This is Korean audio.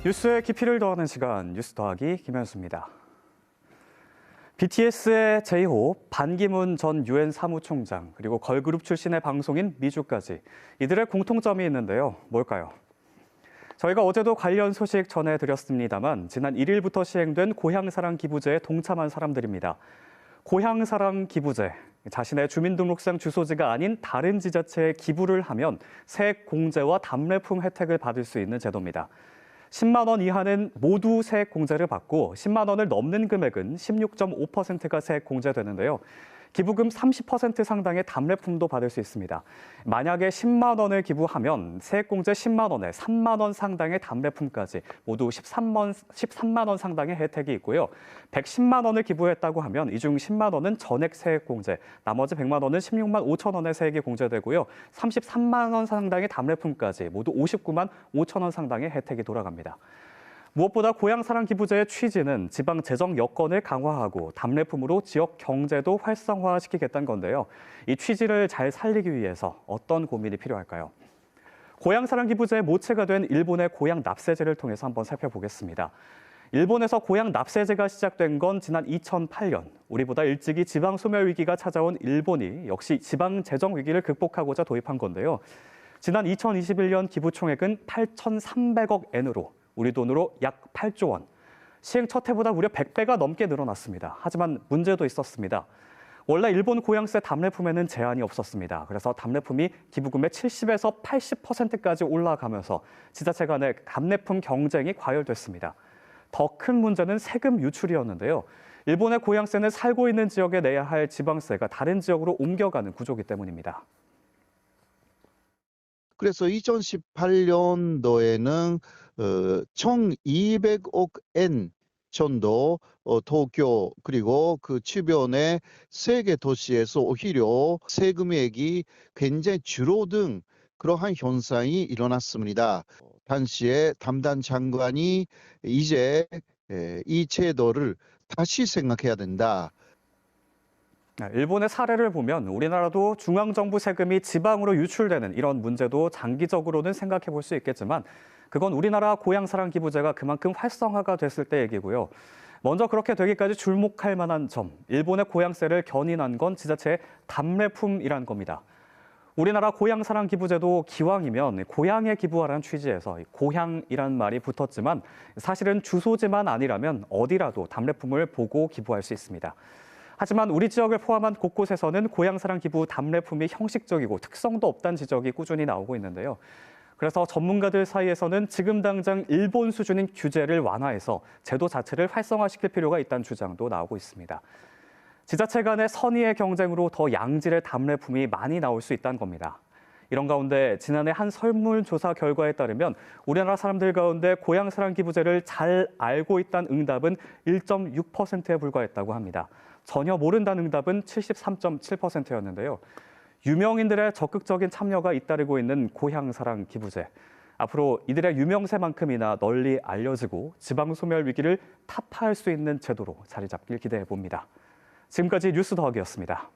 뉴스의 깊이를 더하는 시간, 뉴스 더하기 김현수입니다. BTS의 제이홉, 반기문 전 유엔 사무총장, 그리고 걸그룹 출신의 방송인 미주까지 이들의 공통점이 있는데요. 뭘까요? 저희가 어제도 관련 소식 전해드렸습니다만 지난 1일부터 시행된 고향사랑 기부제에 동참한 사람들입니다. 고향사랑 기부제, 자신의 주민등록상 주소지가 아닌 다른 지자체에 기부를 하면 세액 공제와 답례품 혜택을 받을 수 있는 제도입니다. 10만 원 이하는 모두 세액 공제를 받고 10만 원을 넘는 금액은 16.5%가 세액 공제되는데요. 기부금 30% 상당의 답례품도 받을 수 있습니다. 만약에 10만 원을 기부하면 세액 공제 10만 원에 3만 원 상당의 답례품까지 모두 13만 원 상당의 혜택이 있고요. 110만 원을 기부했다고 하면 이 중 10만 원은 전액 세액 공제, 나머지 100만 원은 16만 5천 원의 세액이 공제되고요. 33만 원 상당의 답례품까지 모두 59만 5천 원 상당의 혜택이 돌아갑니다. 무엇보다 고향사랑 기부제의 취지는 지방 재정 여건을 강화하고 답례품으로 지역 경제도 활성화시키겠다는 건데요. 이 취지를 잘 살리기 위해서 어떤 고민이 필요할까요? 고향사랑 기부제의 모체가 된 일본의 고향 납세제를 통해서 한번 살펴보겠습니다. 일본에서 고향 납세제가 시작된 건 지난 2008년. 우리보다 일찍이 지방 소멸 위기가 찾아온 일본이 역시 지방 재정 위기를 극복하고자 도입한 건데요. 지난 2021년 기부 총액은 8,300억 엔으로 우리 돈으로 약 8조 원. 시행 첫 해보다 무려 100배가 넘게 늘어났습니다. 하지만 문제도 있었습니다. 원래 일본 고향세 답례품에는 제한이 없었습니다. 그래서 답례품이 기부금의 70에서 80%까지 올라가면서 지자체 간의 답례품 경쟁이 과열됐습니다. 더 큰 문제는 세금 유출이었는데요. 일본의 고향세는 살고 있는 지역에 내야 할 지방세가 다른 지역으로 옮겨가는 구조이기 때문입니다. 그래서 2018년도에는 1,200억 엔 정도 도쿄 그리고 그 주변의 세계 도시에서 오히려 세금액이 굉장히 줄어든 그러한 현상이 일어났습니다. 당시에 담당 장관이 이제 이 제도를 다시 생각해야 된다. 일본의 사례를 보면 우리나라도 중앙정부 세금이 지방으로 유출되는 이런 문제도 장기적으로는 생각해 볼 수 있겠지만 그건 우리나라 고향사랑 기부제가 그만큼 활성화가 됐을 때 얘기고요. 먼저 그렇게 되기까지 주목할 만한 점, 일본의 고향세를 견인한 건 지자체의 답례품이란 겁니다. 우리나라 고향사랑 기부제도 기왕이면 고향에 기부하라는 취지에서 고향이란 말이 붙었지만 사실은 주소지만 아니라면 어디라도 답례품을 보고 기부할 수 있습니다. 하지만 우리 지역을 포함한 곳곳에서는 고향사랑 기부 답례품이 형식적이고 특성도 없다는 지적이 꾸준히 나오고 있는데요. 그래서 전문가들 사이에서는 지금 당장 일본 수준인 규제를 완화해서 제도 자체를 활성화시킬 필요가 있다는 주장도 나오고 있습니다. 지자체 간의 선의의 경쟁으로 더 양질의 답례품이 많이 나올 수 있다는 겁니다. 이런 가운데 지난해 한 설문조사 결과에 따르면 우리나라 사람들 가운데 고향사랑 기부제를 잘 알고 있다는 응답은 1.6%에 불과했다고 합니다. 전혀 모른다는 응답은 73.7%였는데요. 유명인들의 적극적인 참여가 잇따르고 있는 고향사랑 기부제. 앞으로 이들의 유명세만큼이나 널리 알려지고 지방 소멸 위기를 타파할 수 있는 제도로 자리 잡길 기대해 봅니다. 지금까지 뉴스 더하기였습니다.